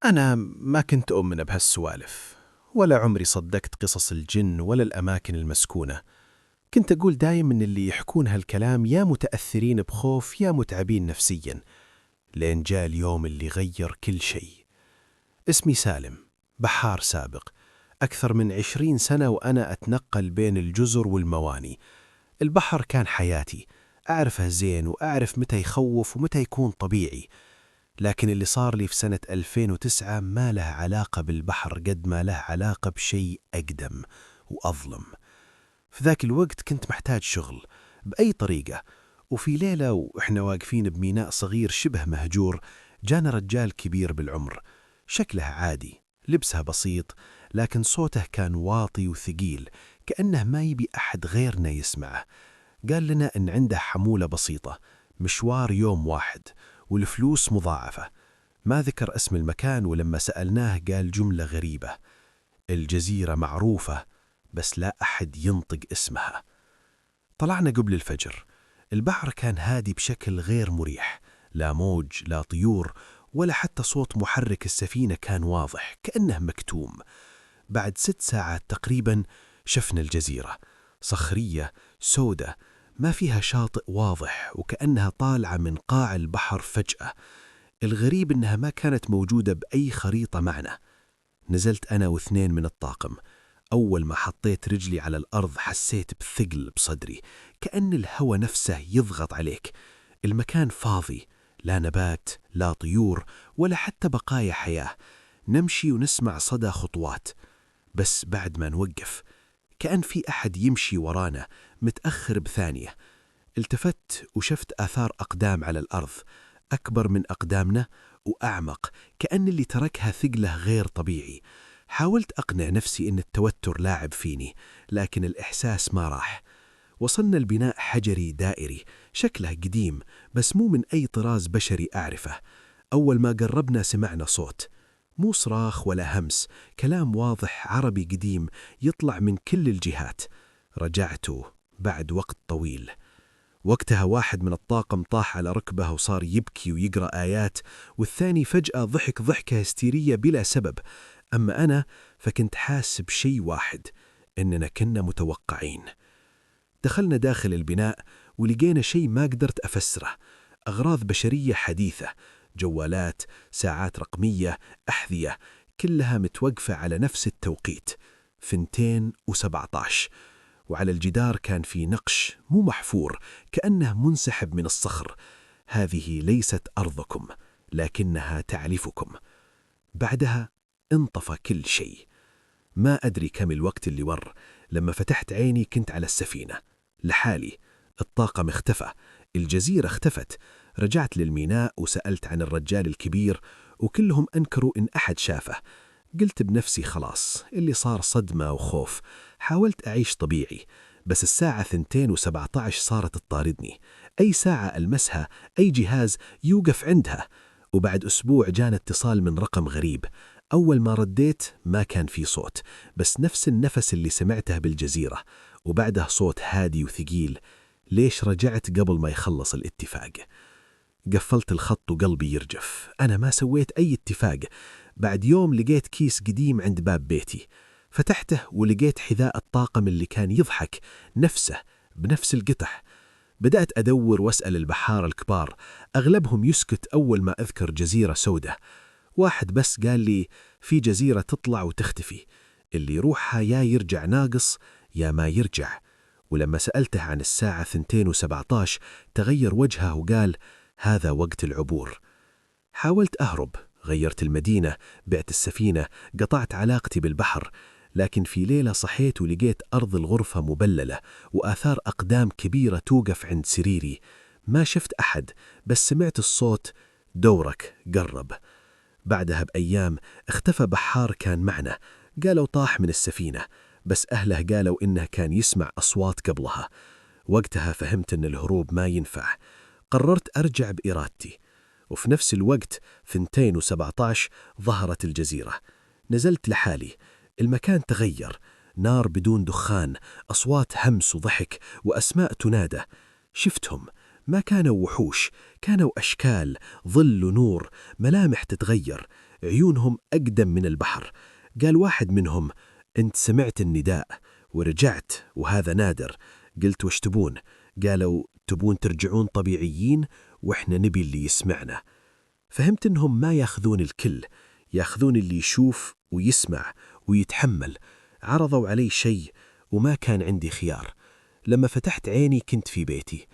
أنا ما كنت أؤمن بهالسوالف، ولا عمري صدقت قصص الجن ولا الأماكن المسكونة. كنت أقول دايم إن اللي يحكون هالكلام يا متأثرين بخوف يا متعبين نفسياً، لين جاء اليوم اللي غير كل شيء. اسمي سالم، بحار سابق، أكثر من 20 سنة وأنا أتنقل بين الجزر والمواني. البحر كان حياتي، أعرفه زين وأعرف متى يخوف ومتى يكون طبيعي. لكن اللي صار لي في سنة 2009 ما له علاقة بالبحر قد ما له علاقة بشيء أقدم وأظلم. في ذاك الوقت كنت محتاج شغل بأي طريقة، وفي ليلة وإحنا واقفين بميناء صغير شبه مهجور، جانا رجال كبير بالعمر، شكله عادي، لبسه بسيط، لكن صوته كان واطي وثقيل، كأنه ما يبي أحد غيرنا يسمعه. قال لنا إن عنده حمولة بسيطة، مشوار يوم واحد، والفلوس مضاعفة. ما ذكر اسم المكان، ولما سألناه قال جملة غريبة: الجزيرة معروفة بس لا أحد ينطق اسمها. طلعنا قبل الفجر. البحر كان هادي بشكل غير مريح، لا موج لا طيور ولا حتى صوت محرك السفينة كان واضح، كأنه مكتوم. بعد 6 ساعات تقريبا شفنا الجزيرة، صخرية سودة ما فيها شاطئ واضح، وكأنها طالعة من قاع البحر فجأة. الغريب إنها ما كانت موجودة بأي خريطة معنا. نزلت أنا واثنين من الطاقم. أول ما حطيت رجلي على الأرض حسيت بثقل بصدري، كأن الهوى نفسه يضغط عليك. المكان فاضي، لا نبات لا طيور ولا حتى بقايا حياة. نمشي ونسمع صدى خطوات، بس بعد ما نوقف كأن في أحد يمشي ورانا متأخر بثانية. التفت وشفت آثار أقدام على الأرض، أكبر من أقدامنا وأعمق، كأن اللي تركها ثقله غير طبيعي. حاولت أقنع نفسي إن التوتر لاعب فيني، لكن الإحساس ما راح. وصلنا البناء حجري دائري، شكله قديم بس مو من أي طراز بشري أعرفه. أول ما قربنا سمعنا صوت، مو صراخ ولا همس، كلام واضح عربي قديم يطلع من كل الجهات. رجعته بعد وقت طويل. وقتها واحد من الطاقم طاح على ركبه وصار يبكي ويقرأ آيات، والثاني فجأة ضحك ضحكة هستيرية بلا سبب. أما أنا فكنت حاس بشيء واحد، إننا كنا متوقعين. دخلنا داخل البناء ولقينا شيء ما قدرت أفسره. أغراض بشرية حديثة، جوالات، ساعات رقمية، أحذية، كلها متوقفة على نفس التوقيت 2:17. وعلى الجدار كان في نقش مو محفور، كأنه منسحب من الصخر: هذه ليست أرضكم لكنها تعرفكم. بعدها انطفى كل شيء. ما أدري كم الوقت اللي مر. لما فتحت عيني كنت على السفينة لحالي. الطاقم اختفى، الجزيرة اختفت. رجعت للميناء وسألت عن الرجال الكبير، وكلهم أنكروا إن أحد شافه. قلت بنفسي خلاص، اللي صار صدمة وخوف. حاولت أعيش طبيعي، بس الساعة 2:17 صارت تطاردني. أي ساعة ألمسها أي جهاز يوقف عندها. وبعد أسبوع جانا اتصال من رقم غريب. أول ما رديت ما كان في صوت، بس نفس النفس اللي سمعته بالجزيرة، وبعده صوت هادي وثقيل: ليش رجعت قبل ما يخلص الاتفاق؟ قفلت الخط وقلبي يرجف. أنا ما سويت أي اتفاق. بعد يوم لقيت كيس قديم عند باب بيتي، فتحته ولقيت حذاء الطاقم اللي كان يضحك نفسه بنفس القطح. بدأت أدور وأسأل البحارة الكبار، أغلبهم يسكت أول ما أذكر جزيرة سودة. واحد بس قال لي في جزيرة تطلع وتختفي، اللي يروحها يا يرجع ناقص يا ما يرجع. ولما سألته عن الساعة 2:17 تغير وجهه وقال هذا وقت العبور. حاولت أهرب، غيرت المدينة، بعت السفينة، قطعت علاقتي بالبحر. لكن في ليلة صحيت ولقيت أرض الغرفة مبللة، وآثار أقدام كبيرة توقف عند سريري. ما شفت أحد، بس سمعت الصوت: دورك قرب. بعدها بأيام اختفى بحار كان معنا، قالوا طاح من السفينة، بس أهله قالوا إنه كان يسمع أصوات قبلها. وقتها فهمت إن الهروب ما ينفع. قررت أرجع بإرادتي. وفي نفس الوقت 2:17 ظهرت الجزيرة. نزلت لحالي. المكان تغير، نار بدون دخان، أصوات همس وضحك وأسماء تنادى. شفتهم، ما كانوا وحوش، كانوا أشكال، ظل ونور، ملامح تتغير. عيونهم أقدم من البحر. قال واحد منهم: أنت سمعت النداء ورجعت وهذا نادر. قلت: وش تبون؟ قالوا: تبون ترجعون طبيعيين وإحنا نبي اللي يسمعنا. فهمت إنهم ما ياخذون الكل، ياخذون اللي يشوف ويسمع ويتحمل. عرضوا علي شيء وما كان عندي خيار. لما فتحت عيني كنت في بيتي،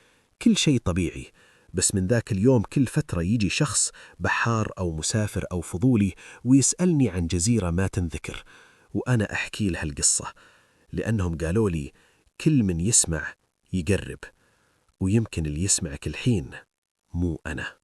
كل شيء طبيعي. بس من ذاك اليوم كل فترة يجي شخص بحار أو مسافر أو فضولي ويسألني عن جزيرة ما تنذكر، وأنا أحكي له القصة، لأنهم قالوا لي: كل من يسمع يقرب، ويمكن اللي يسمعك الحين مو أنا.